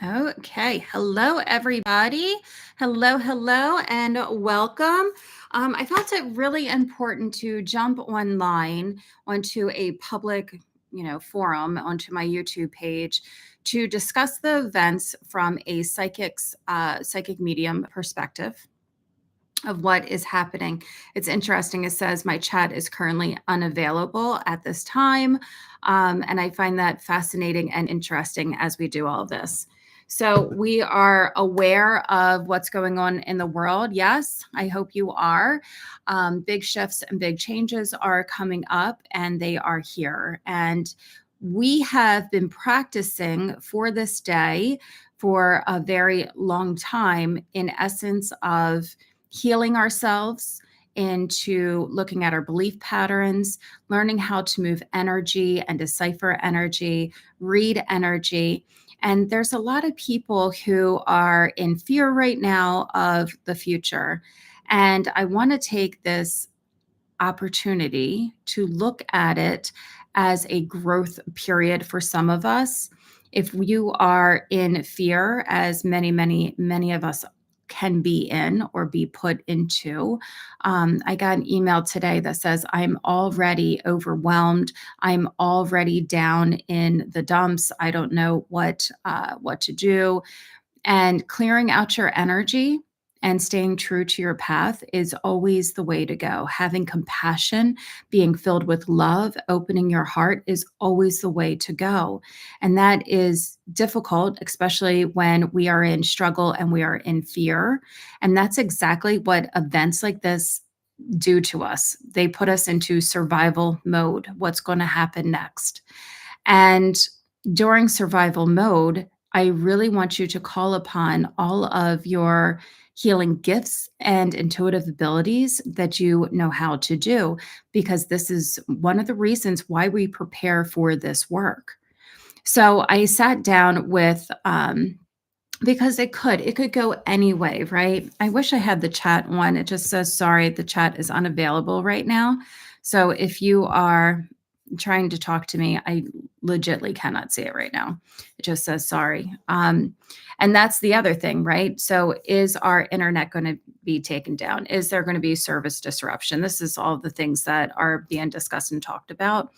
Okay. Hello, everybody. Hello, and welcome. I felt it really important to jump online onto a public, forum onto my YouTube page to discuss the events from a psychic medium perspective of what is happening. It's interesting. It says my chat is currently unavailable at this time. And I find that fascinating and interesting as we do all this. So, we are aware of what's going on in the world. Yes, I hope you are. Big shifts and big changes are coming up, and they are here. And we have been practicing for this day for a very long time, in essence, of healing ourselves into looking at our belief patterns, learning how to move energy and decipher energy, read energy. And there's a lot of people who are in fear right now of the future. And I want to take this opportunity to look at it as a growth period for some of us. If you are in fear, as many of us can be in or be put into, I got an email today that says, I'm already overwhelmed. I'm already down in the dumps. I don't know what to do. And clearing out your energy and staying true to your path is always the way to go. Having compassion, being filled with love, opening your heart is always the way to go. And that is difficult, especially when we are in struggle and we are in fear. And that's exactly what events like this do to us. They put us into survival mode. What's going to happen next? And during survival mode, I really want you to call upon all of your healing gifts and intuitive abilities that you know how to do, because this is one of the reasons why we prepare for this work. So I sat down with, because it could go any way, right? I wish I had the chat one. It just says, sorry, the chat is unavailable right now. So if you are trying to talk to me, I legitly cannot see it right now. It just says sorry. And that's the other thing, right? So is our internet going to be taken down? Is there going to be service disruption? This is all the things that are being discussed and talked about.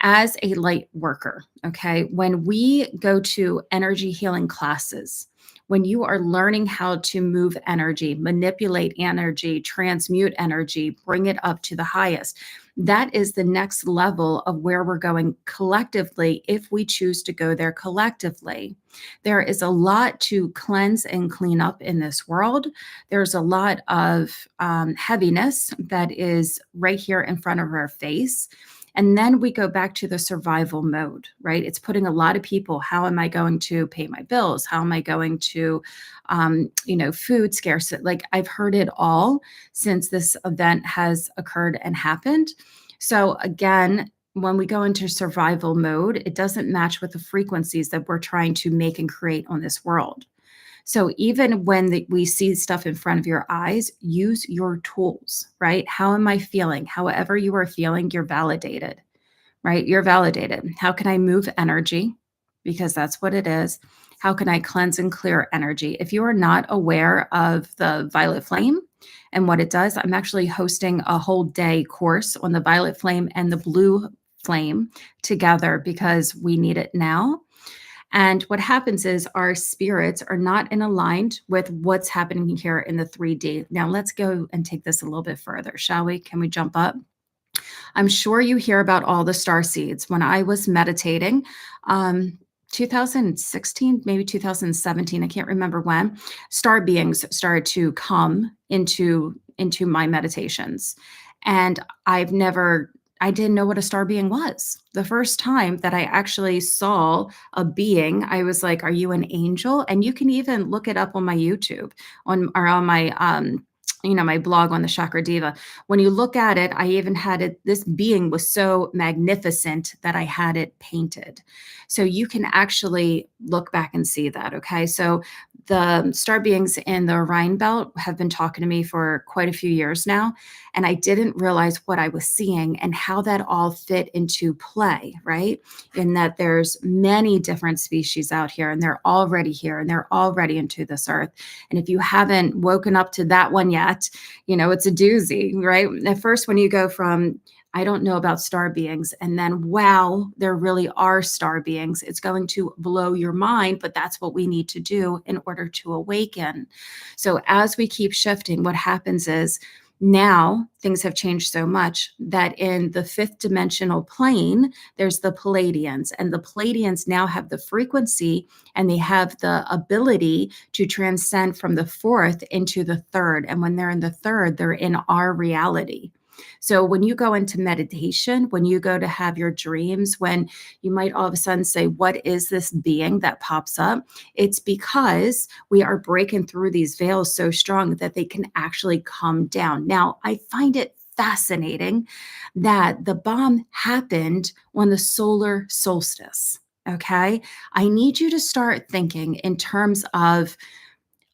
As a light worker, okay, when we go to energy healing classes, when you are learning how to move energy, manipulate energy, transmute energy, bring it up to the highest, that is the next level of where we're going collectively if we choose to go there collectively. There is a lot to cleanse and clean up in this world. There's a lot of heaviness that is right here in front of our face. And then we go back to the survival mode, right? It's putting a lot of people, how am I going to pay my bills? How am I going to, food scarcity? Like, I've heard it all since this event has occurred and happened. So again, when we go into survival mode, it doesn't match with the frequencies that we're trying to make and create on this world. So even when we see stuff in front of your eyes, use your tools, right? How am I feeling? However you are feeling, you're validated, right? You're validated. How can I move energy? Because that's what it is. How can I cleanse and clear energy? If you are not aware of the violet flame and what it does, I'm actually hosting a whole day course on the violet flame and the blue flame together because we need it now. And what happens is our spirits are not in aligned with what's happening here in the 3D. Now, let's go and take this a little bit further, shall we? Can we jump up? I'm sure you hear about all the star seeds. When I was meditating, 2016, maybe 2017, I can't remember when, star beings started to come into my meditations. And I didn't know what a star being was. The first time that I actually saw a being, I was like, "Are you an angel?" And you can even look it up on my YouTube, on my my blog on the Chakra Diva. When you look at it, I even had it. This being was so magnificent that I had it painted. So you can actually look back and see that. Okay, so The star beings in the Orion belt have been talking to me for quite a few years now, and I didn't realize what I was seeing and how that all fit into play, right? In that there's many different species out here, and they're already here, and they're already into this earth. And if you haven't woken up to that one yet, it's a doozy, right? At first, when you go from I don't know about star beings. And then, wow, there really are star beings. It's going to blow your mind, but that's what we need to do in order to awaken. So, as we keep shifting, what happens is now things have changed so much that in the fifth dimensional plane, there's the Palladians, and the Palladians now have the frequency and they have the ability to transcend from the fourth into the third. And when they're in the third, they're in our reality. So when you go into meditation, when you go to have your dreams, when you might all of a sudden say, what is this being that pops up? It's because we are breaking through these veils so strong that they can actually come down. Now, I find it fascinating that the bomb happened on the solar solstice. Okay. I need you to start thinking in terms of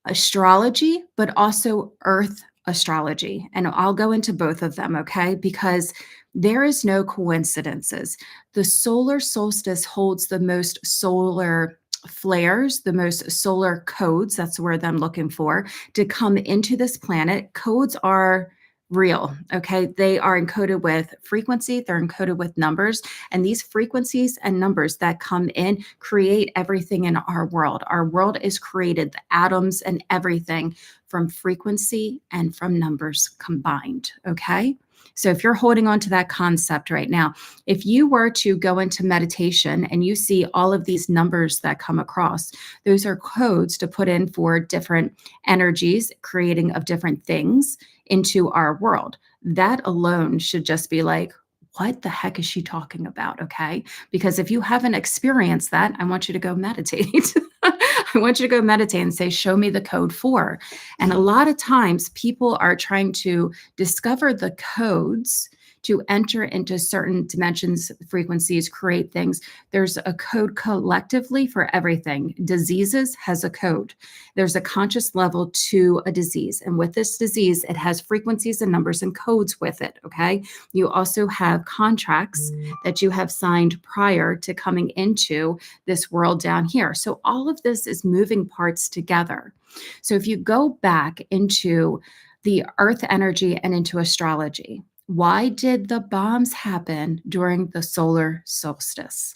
astrology, but also earth astrology. And I'll go into both of them, okay? Because there is no coincidences. The solar solstice holds the most solar flares, the most solar codes, that's the word I'm looking for, to come into this planet. Codes are real, okay? They are encoded with frequency, they're encoded with numbers, and these frequencies and numbers that come in create everything in our world. Our world is created, the atoms and everything from frequency and from numbers combined, okay? So if you're holding on to that concept right now, if you were to go into meditation and you see all of these numbers that come across, those are codes to put in for different energies, creating of different things into our world. That alone should just be like, what the heck is she talking about? Okay. Because if you haven't experienced that, I want you to go meditate. I want you to go meditate and say, show me the code for. And a lot of times people are trying to discover the codes to enter into certain dimensions, frequencies, create things. There's a code collectively for everything. Diseases has a code. There's a conscious level to a disease. And with this disease, it has frequencies and numbers and codes with it. Okay. You also have contracts that you have signed prior to coming into this world down here. So all of this is moving parts together. So if you go back into the earth energy and into astrology, why did the bombs happen during the solar solstice?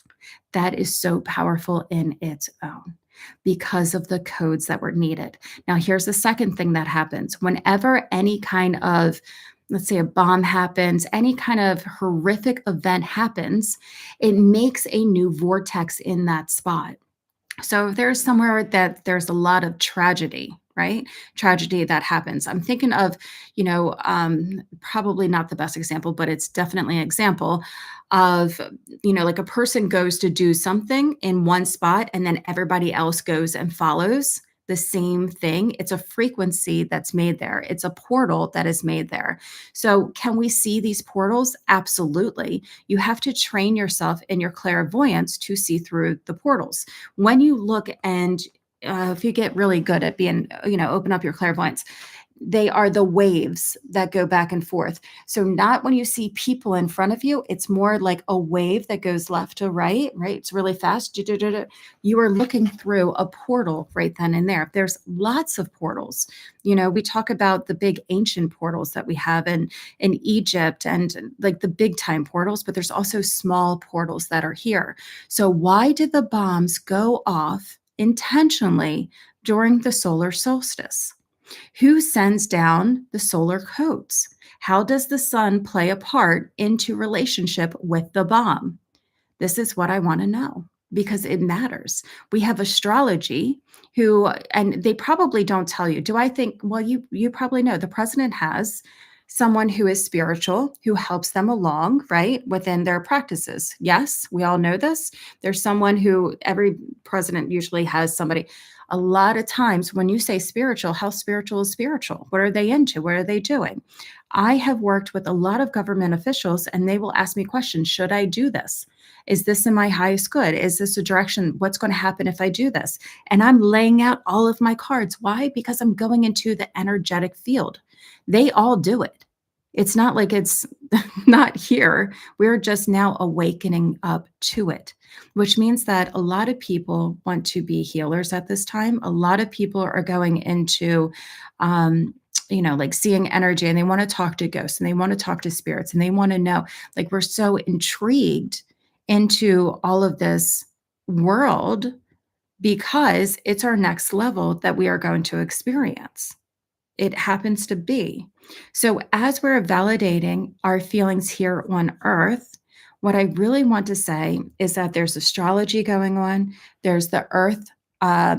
That is so powerful in its own because of the codes that were needed. Now, here's the second thing that happens. Whenever any kind of, let's say, a bomb happens, any kind of horrific event happens, it makes a new vortex in that spot. So if there's somewhere that there's a lot of tragedy, right? Tragedy that happens. I'm thinking of, probably not the best example, but it's definitely an example of, like a person goes to do something in one spot and then everybody else goes and follows the same thing. It's a frequency that's made there. It's a portal that is made there. So can we see these portals? Absolutely. You have to train yourself in your clairvoyance to see through the portals. When you look and if you get really good at being, open up your clairvoyance, they are the waves that go back and forth. So not when you see people in front of you, it's more like a wave that goes left to right, right? It's really fast. You are looking through a portal right then and there. There's lots of portals. We talk about the big ancient portals that we have in Egypt and like the big time portals, but there's also small portals that are here. So why did the bombs go off intentionally during the solar solstice? Who sends down the solar codes? How does the sun play a part into relationship with the bomb? This is what I want to know because it matters. We have astrology and they probably don't tell you. Do I think, well, you probably know the president has someone who is spiritual, who helps them along, right, within their practices. Yes, we all know this. There's someone who every president usually has somebody. A lot of times when you say spiritual, how spiritual is spiritual? What are they into? What are they doing? I have worked with a lot of government officials and they will ask me questions. Should I do this? Is this in my highest good? Is this a direction? What's going to happen if I do this? And I'm laying out all of my cards. Why? Because I'm going into the energetic field. They all do it. It's not like it's not here. We're just now awakening up to it, which means that a lot of people want to be healers at this time. A lot of people are going into, like seeing energy and they want to talk to ghosts and they want to talk to spirits and they want to know, like, we're so intrigued into all of this world because it's our next level that we are going to experience. It happens to be. So, as we're validating our feelings here on earth, what I really want to say is that there's astrology going on, there's the earth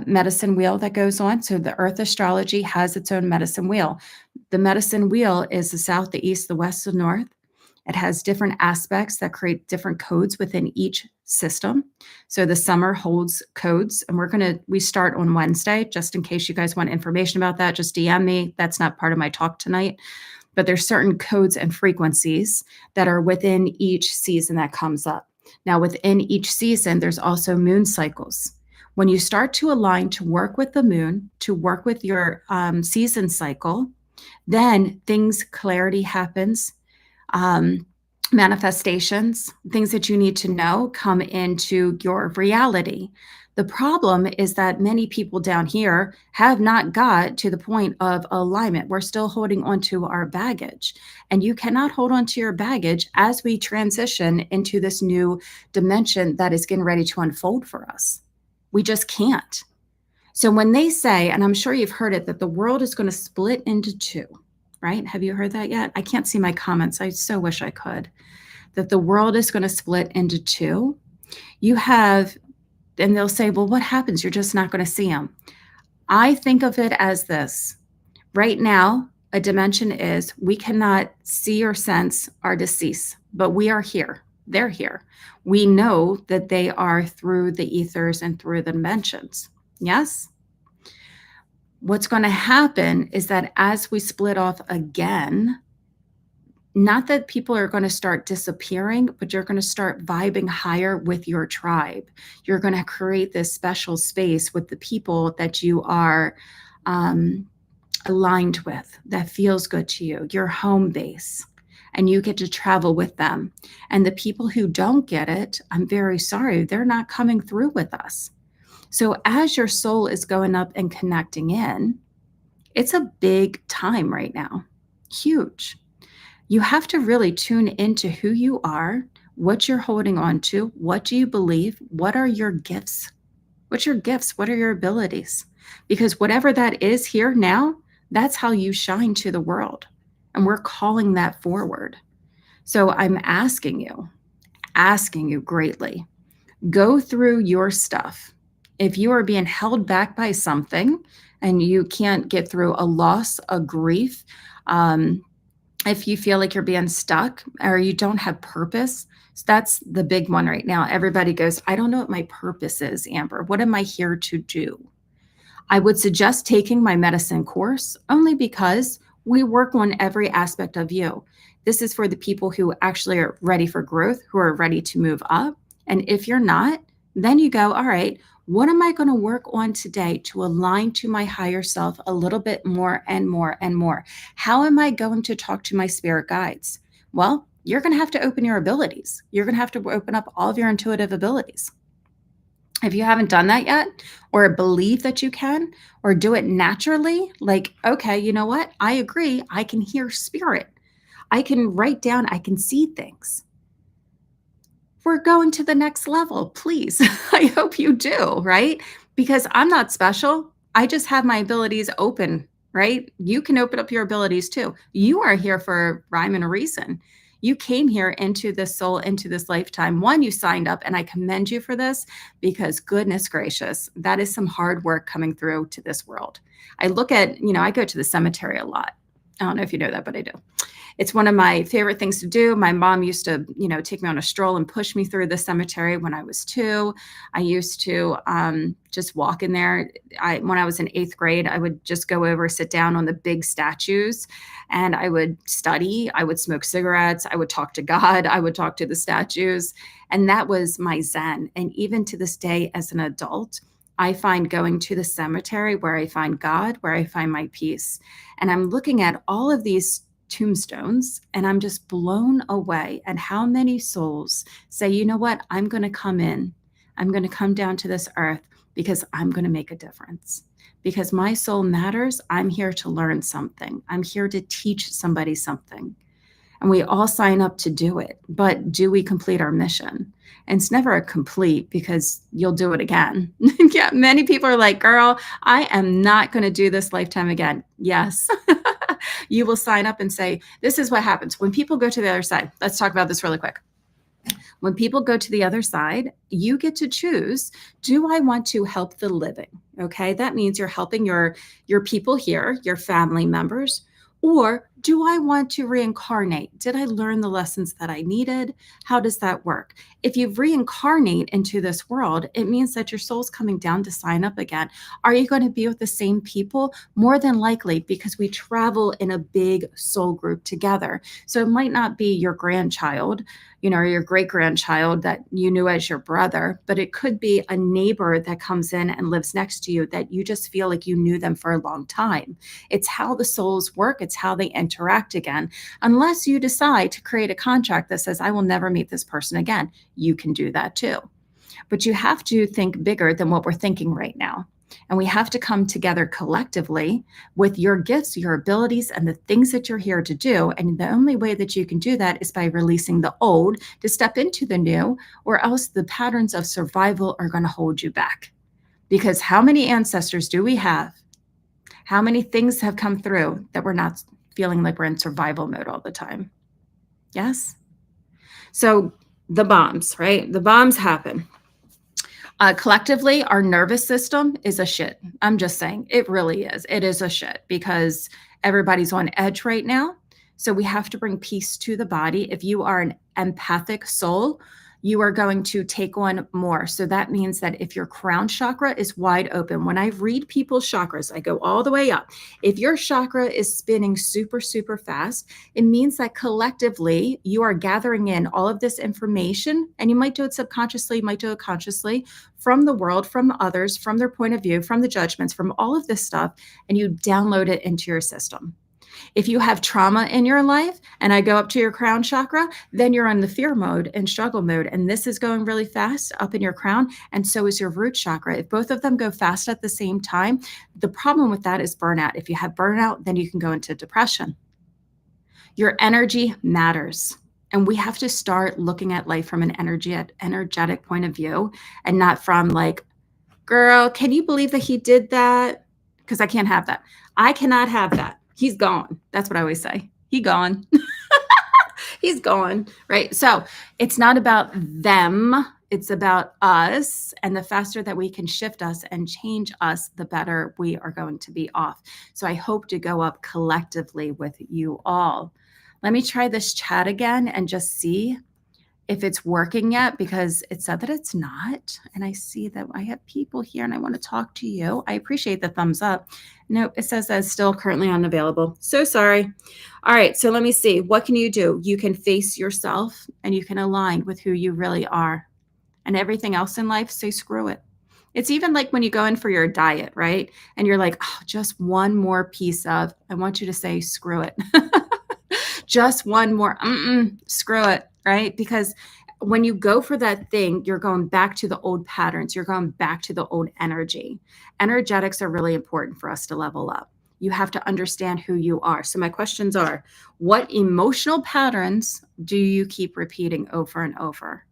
medicine wheel that goes on. So, the earth astrology has its own medicine wheel. The medicine wheel is the south, the east, the west, the north. It has different aspects that create different codes within each system. So the summer holds codes, and we start on Wednesday, just in case you guys want information about that, just DM me. That's not part of my talk tonight, but there's certain codes and frequencies that are within each season that comes up. Now, within each season, there's also moon cycles. When you start to align to work with the moon, to work with your season cycle, then clarity happens. Manifestations, things that you need to know come into your reality. The problem is that many people down here have not got to the point of alignment. We're still holding on to our baggage, and you cannot hold on to your baggage as we transition into this new dimension that is getting ready to unfold for us. We just can't. So when they say, and I'm sure you've heard it, that the world is going to split into two, right? Have you heard that yet? I can't see my comments. I so wish I could. That the world is going to split into two. You have, and they'll say, well, what happens? You're just not going to see them. I think of it as this. Right now, a dimension is we cannot see or sense our deceased, but we are here. They're here. We know that they are through the ethers and through the dimensions. Yes? What's going to happen is that as we split off again, not that people are going to start disappearing, but you're going to start vibing higher with your tribe. You're going to create this special space with the people that you are aligned with, that feels good to you, your home base, and you get to travel with them. And the people who don't get it, I'm very sorry, they're not coming through with us. So as your soul is going up and connecting in, it's a big time right now, huge. You have to really tune into who you are, what you're holding on to, what do you believe, what are your gifts? What's your gifts? What are your abilities? Because whatever that is here now, that's how you shine to the world. And we're calling that forward. So I'm asking you greatly, go through your stuff. If you are being held back by something and you can't get through a loss, a grief, if you feel like you're being stuck or you don't have purpose, so that's the big one right now. Everybody goes, I don't know what my purpose is, Amber. What am I here to do? I would suggest taking my medicine course only because we work on every aspect of you. This is for the people who actually are ready for growth, who are ready to move up. And if you're not, then you go, all right, what am I going to work on today to align to my higher self a little bit more and more and more? How am I going to talk to my spirit guides? Well, you're going to have to open your abilities. You're going to have to open up all of your intuitive abilities. If you haven't done that yet, or believe that you can, or do it naturally, like, okay, you know what? I agree. I can hear spirit. I can write down, I can see things. We're going to the next level, please. I hope you do, right? Because I'm not special. I just have my abilities open, right? You can open up your abilities too. You are here for a rhyme and a reason. You came here into this soul, into this lifetime. One, you signed up, and I commend you for this because goodness gracious, that is some hard work coming through to this world. I look at, I go to the cemetery a lot. I don't know if you know that, but I do. It's one of my favorite things to do. My mom used to, take me on a stroll and push me through the cemetery when I was 2. I used to just walk in there. When I was in 8th grade, I would just go over, sit down on the big statues, and I would study. I would smoke cigarettes. I would talk to God. I would talk to the statues. And that was my Zen. And even to this day, as an adult, I find going to the cemetery where I find God, where I find my peace. And I'm looking at all of these tombstones and I'm just blown away at how many souls say, you know what, I'm going to come in. I'm going to come down to this earth because I'm going to make a difference. Because my soul matters. I'm here to learn something. I'm here to teach somebody something. And we all sign up to do it. But do we complete our mission? And it's never a complete because you'll do it again. Yeah, many people are like, girl, I am not going to do this lifetime again. Yes. You will sign up and say, this is what happens when people go to the other side. Let's talk about this really quick. When people go to the other side, you get to choose, do I want to help the living? Okay, that means you're helping your people here, your family members, or do I want to reincarnate? Did I learn the lessons that I needed? How does that work? If you reincarnate into this world, it means that your soul's coming down to sign up again. Are you going to be with the same people? More than likely, because we travel in a big soul group together. So it might not be your grandchild, or your great grandchild that you knew as your brother, but it could be a neighbor that comes in and lives next to you that you just feel like you knew them for a long time. It's how the souls work. It's how they interact again. Unless you decide to create a contract that says, I will never meet this person again. You can do that too. But you have to think bigger than what we're thinking right now. And we have to come together collectively with your gifts, your abilities, and the things that you're here to do. And the only way that you can do that is by releasing the old to step into the new, or else the patterns of survival are going to hold you back. Because how many ancestors do we have? How many things have come through that we're not feeling like we're in survival mode all the time? Yes? So the bombs, right? The bombs happen. Collectively, our nervous system is a shit. I'm just saying, it really is. It is a shit because everybody's on edge right now. So we have to bring peace to the body. If you are an empathic soul, you are going to take on more. So that means that if your crown chakra is wide open, when I read people's chakras, I go all the way up. If your chakra is spinning super, super fast, it means that collectively you are gathering in all of this information, and you might do it subconsciously, you might do it consciously, from the world, from others, from their point of view, from the judgments, from all of this stuff, and you download it into your system. If you have trauma in your life and I go up to your crown chakra, then you're in the fear mode and struggle mode. And this is going really fast up in your crown. And so is your root chakra. If both of them go fast at the same time, the problem with that is burnout. If you have burnout, then you can go into depression. Your energy matters. And we have to start looking at life from an energetic point of view and not from like, girl, can you believe that he did that? Because I can't have that. I cannot have that. He's gone. That's what I always say. He gone. He's gone. Right. So it's not about them. It's about us. And the faster that we can shift us and change us, the better we are going to be off. So I hope to go up collectively with you all. Let me try this chat again and just see if it's working yet, because it said that it's not. And I see that I have people here and I want to talk to you. I appreciate the thumbs up. Nope, it says that it's still currently unavailable. So sorry. All right, so let me see. What can you do? You can face yourself and you can align with who you really are. And everything else in life, say screw it. It's even like when you go in for your diet, right? And you're like, oh, just one more piece of, I want you to say screw it. Just one more, screw it. Right? Because when you go for that thing, you're going back to the old patterns. You're going back to the old energy. Energetics are really important for us to level up. You have to understand who you are. So my questions are, what emotional patterns do you keep repeating over and over?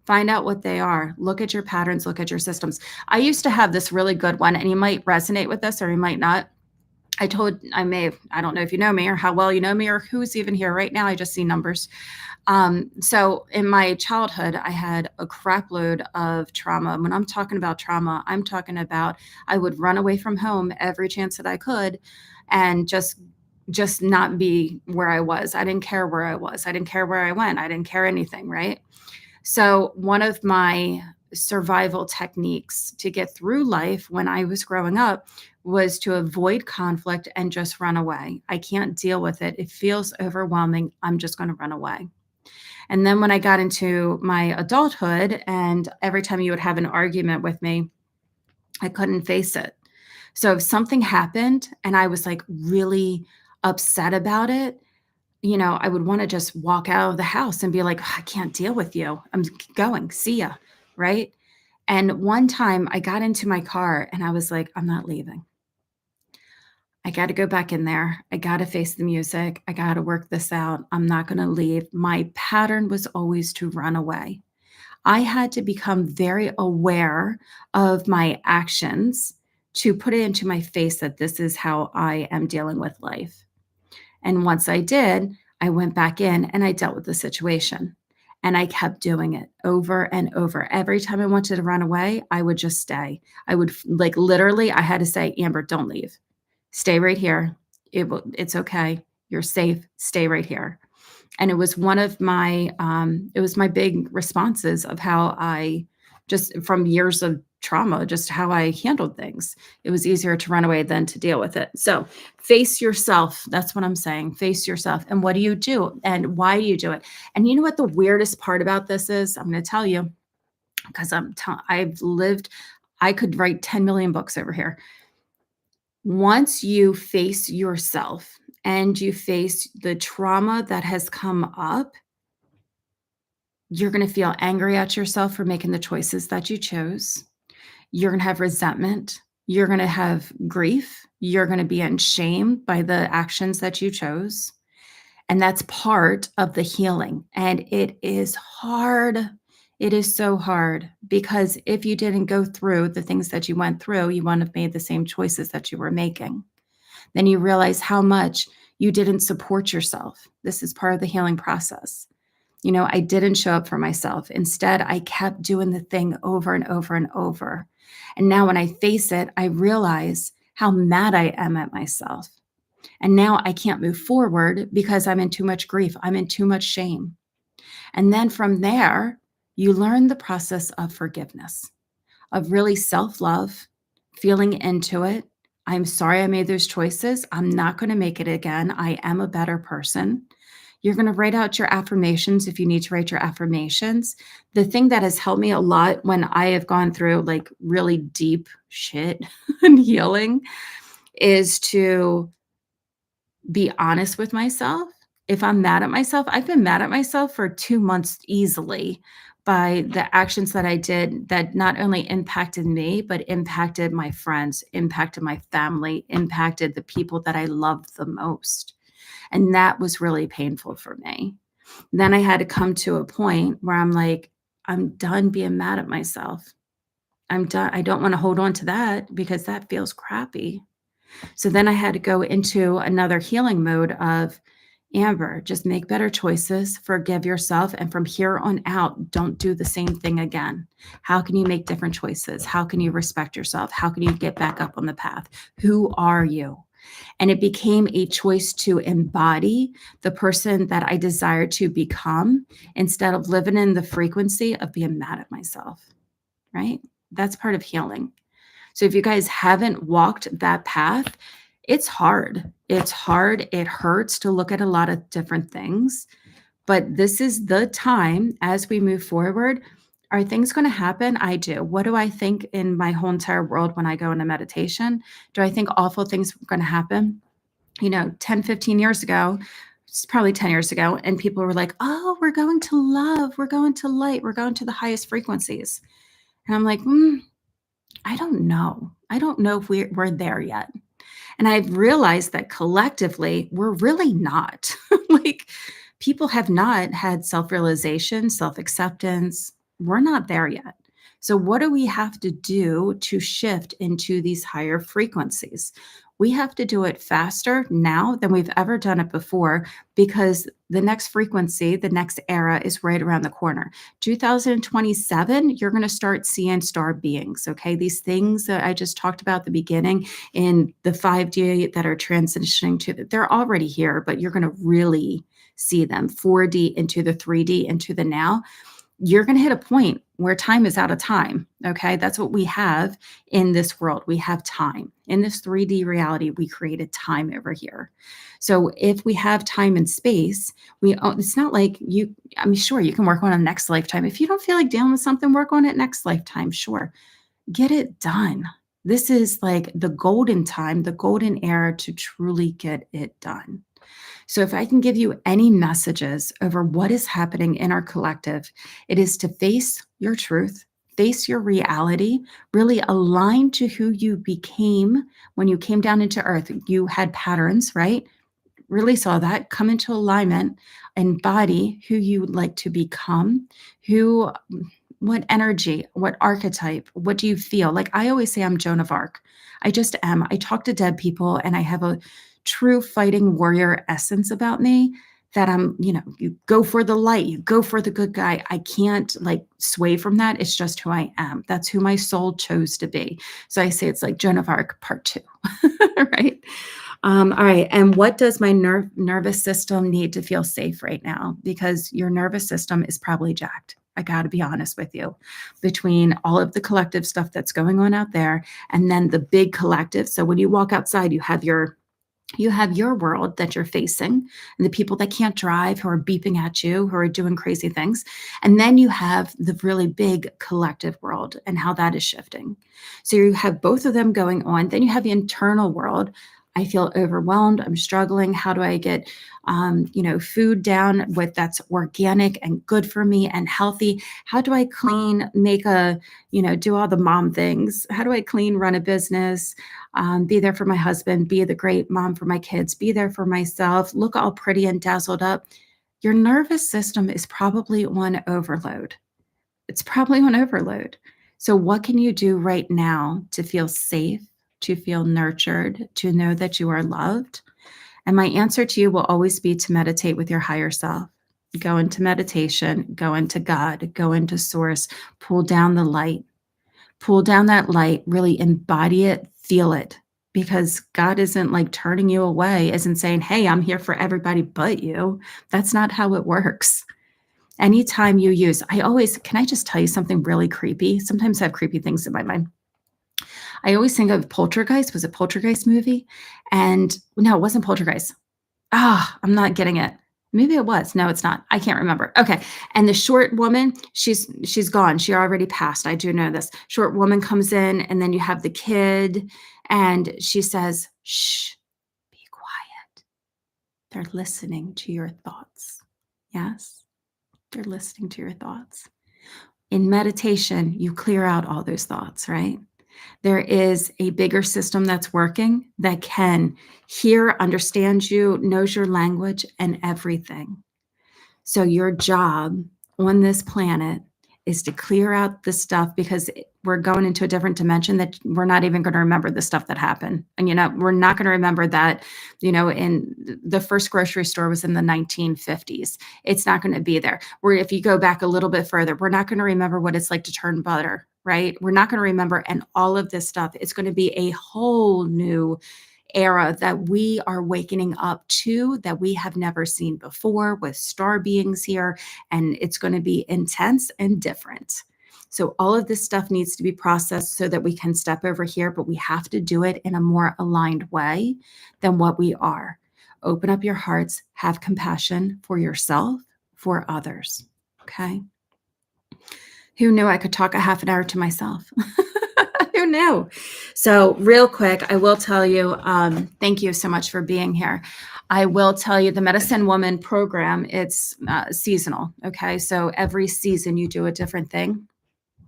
Find out what they are. Look at your patterns, look at your systems. I used to have this really good one, and you might resonate with this or you might not. I don't know if you know me or how well you know me or who's even here right now. I just see numbers. So in my childhood, I had a crap load of trauma. When I'm talking about trauma, I'm talking about I would run away from home every chance that I could and just just not be where I was. I didn't care where I was. I didn't care where I went. I didn't care anything, right? So, one of my survival techniques to get through life when I was growing up was to avoid conflict and just run away. I can't deal with it. It feels overwhelming. I'm just going to run away. And then when I got into my adulthood, and every time you would have an argument with me, I couldn't face it. So if something happened and I was like really upset about it, I would want to just walk out of the house and be like, I can't deal with you. I'm going, see ya. Right. And one time I got into my car and I was like, I'm not leaving. I got to go back in there. I got to face the music. I got to work this out. I'm not going to leave. My pattern was always to run away. I had to become very aware of my actions to put it into my face that this is how I am dealing with life. And once I did, I went back in and I dealt with the situation. And I kept doing it over and over. Every time I wanted to run away, I would just stay. I would like literally, I had to say, Amber, don't leave. Stay right here. It's okay. You're safe. Stay right here. And it was one of my it was my big responses of how I just from years of trauma, just how I handled things. It was easier to run away than to deal with it. So face yourself. That's what I'm saying. Face yourself. And what do you do? And why do you do it? And you know what the weirdest part about this is? I'm going to tell you because I've lived, I could write 10 million books over here. Once you face yourself and you face the trauma that has come up, you're going to feel angry at yourself for making the choices that you chose. You're going to have resentment. You're going to have grief. You're going to be in shame by the actions that you chose. And that's part of the healing. And it is hard. It is so hard because if you didn't go through the things that you went through, you wouldn't have made the same choices that you were making. Then you realize how much you didn't support yourself. This is part of the healing process. I didn't show up for myself. Instead, I kept doing the thing over and over and over. And now when I face it, I realize how mad I am at myself. And now I can't move forward because I'm in too much grief. I'm in too much shame. And then from there, you learn the process of forgiveness, of really self love, feeling into it. I'm sorry I made those choices. I'm not going to make it again. I am a better person. You're going to write out your affirmations if you need to write your affirmations. The thing that has helped me a lot when I have gone through like really deep shit and healing is to be honest with myself. If I'm mad at myself, I've been mad at myself for 2 months easily by the actions that I did that not only impacted me, but impacted my friends, impacted my family, impacted the people that I love the most. And that was really painful for me. Then I had to come to a point where I'm like, I'm done being mad at myself. I'm done. I don't want to hold on to that because that feels crappy. So then I had to go into another healing mode of Amber, just make better choices, forgive yourself. And from here on out, don't do the same thing again. How can you make different choices? How can you respect yourself? How can you get back up on the path? Who are you? And it became a choice to embody the person that I desired to become instead of living in the frequency of being mad at myself, right? That's part of healing. So if you guys haven't walked that path, it's hard. It's hard. It hurts to look at a lot of different things. But this is the time as we move forward. Are things going to happen? I do. What do I think in my whole entire world when I go into meditation? Do I think awful things are going to happen? 10, 15 years ago, it's probably 10 years ago, and people were like, oh, we're going to love, we're going to light, we're going to the highest frequencies. And I'm like, I don't know. I don't know if we're there yet. And I've realized that collectively, we're really not. Like, people have not had self realization, self acceptance. We're not there yet. So, what do we have to do to shift into these higher frequencies? We have to do it faster now than we've ever done it before because the next frequency, the next era is right around the corner. 2027, you're going to start seeing star beings. Okay. These things that I just talked about at the beginning in the 5D that are transitioning to, they're already here, but you're going to really see them 4D into the 3D into the now. You're going to hit a point where time is out of time. Okay. That's what we have in this world. We have time. In this 3D reality, we created time over here. So if we have time and space, it's not like I mean, sure, you can work on a next lifetime. If you don't feel like dealing with something, work on it next lifetime. Sure. Get it done. This is like the golden time, the golden era to truly get it done. So, if I can give you any messages over what is happening in our collective, it is to face your truth, face your reality, really align to who you became when you came down into earth. You had patterns, right? Really saw that come into alignment, embody who you would like to become, who, what energy, what archetype, what do you feel? Like I always say, I'm Joan of Arc. I just am. I talk to dead people and I have a true fighting warrior essence about me that you go for the light, you go for the good guy. I can't like sway from that. It's just who I am. That's who my soul chose to be. So I say it's like Joan of Arc part 2, right? All right. And what does my nervous system need to feel safe right now? Because your nervous system is probably jacked. I got to be honest with you. Between all of the collective stuff that's going on out there and then the big collective. So when you walk outside, you have your world that you're facing and the people that can't drive who are beeping at you, who are doing crazy things. And then you have the really big collective world and how that is shifting. So you have both of them going on. Then you have the internal world. I feel overwhelmed. I'm struggling. How do I get, food down with that's organic and good for me and healthy? How do I clean, do all the mom things? How do I clean, run a business, be there for my husband, be the great mom for my kids, be there for myself, look all pretty and dazzled up? Your nervous system is probably on overload. It's probably on overload. So, what can you do right now to feel safe, to feel nurtured, to know that you are loved? And my answer to you will always be to meditate with your higher self. Go into meditation, go into God, go into source, pull down the light, pull down that light, really embody it, feel it. Because God isn't like turning you away, isn't saying, hey, I'm here for everybody but you. That's not how it works. Anytime you use, can I just tell you something really creepy? Sometimes I have creepy things in my mind. I always think of Poltergeist. Was it Poltergeist movie? And no, it wasn't Poltergeist. I'm not getting it. Maybe it was. No, it's not. I can't remember. Okay. And the short woman, she's gone. She already passed. I do know this. Short woman comes in, and then you have the kid, and she says, "Shh, be quiet. They're listening to your thoughts." Yes, they're listening to your thoughts. In meditation, you clear out all those thoughts, right? There is a bigger system that's working that can hear, understand you, knows your language and everything. So your job on this planet is to clear out the stuff because we're going into a different dimension that we're not even going to remember the stuff that happened. And, we're not going to remember that, in the first grocery store was in the 1950s. It's not going to be there. Where if you go back a little bit further, we're not going to remember what it's like to turn butter, right? We're not going to remember. And all of this stuff, it's going to be a whole new era that we are waking up to that we have never seen before with star beings here. And it's going to be intense and different. So all of this stuff needs to be processed so that we can step over here, but we have to do it in a more aligned way than what we are. Open up your hearts, have compassion for yourself, for others. Okay. Who knew I could talk a half an hour to myself? Who knew? So real quick, I will tell you, thank you so much for being here. I will tell you the Medicine Woman program, it's seasonal. Okay. So every season you do a different thing.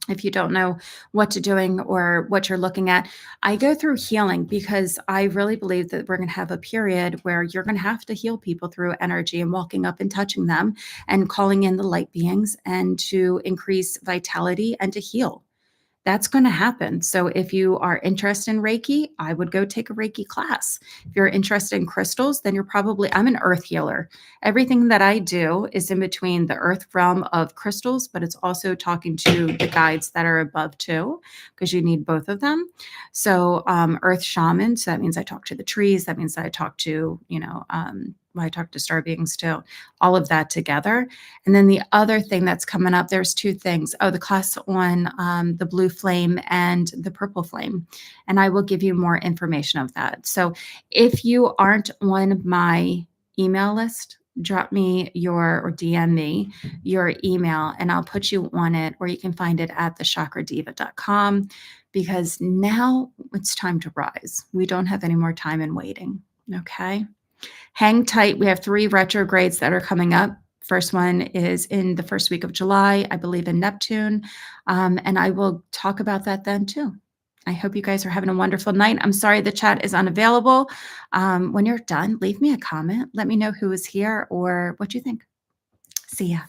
If you don't know what you're doing or what you're looking at, I go through healing because I really believe that we're going to have a period where you're going to have to heal people through energy and walking up and touching them and calling in the light beings and to increase vitality and to heal. That's going to happen. So if you are interested in Reiki, I would go take a Reiki class. If you're interested in crystals, then I'm an earth healer. Everything that I do is in between the earth realm of crystals, but it's also talking to the guides that are above too, because you need both of them. So earth shaman, so that means I talk to the trees. That means that I talk to, I talk to star beings too, all of that together. And then the other thing that's coming up, there's two things. Oh, the class on the blue flame and the purple flame. And I will give you more information of that. So if you aren't on my email list, drop me or DM me your email and I'll put you on it, or you can find it at thechakradeva.com, because now it's time to rise. We don't have any more time in waiting. Okay. Hang tight. We have 3 retrogrades that are coming up. First one is in the first week of July, I believe in Neptune. And I will talk about that then too. I hope you guys are having a wonderful night. I'm sorry the chat is unavailable. When you're done, leave me a comment. Let me know who is here or what you think. See ya.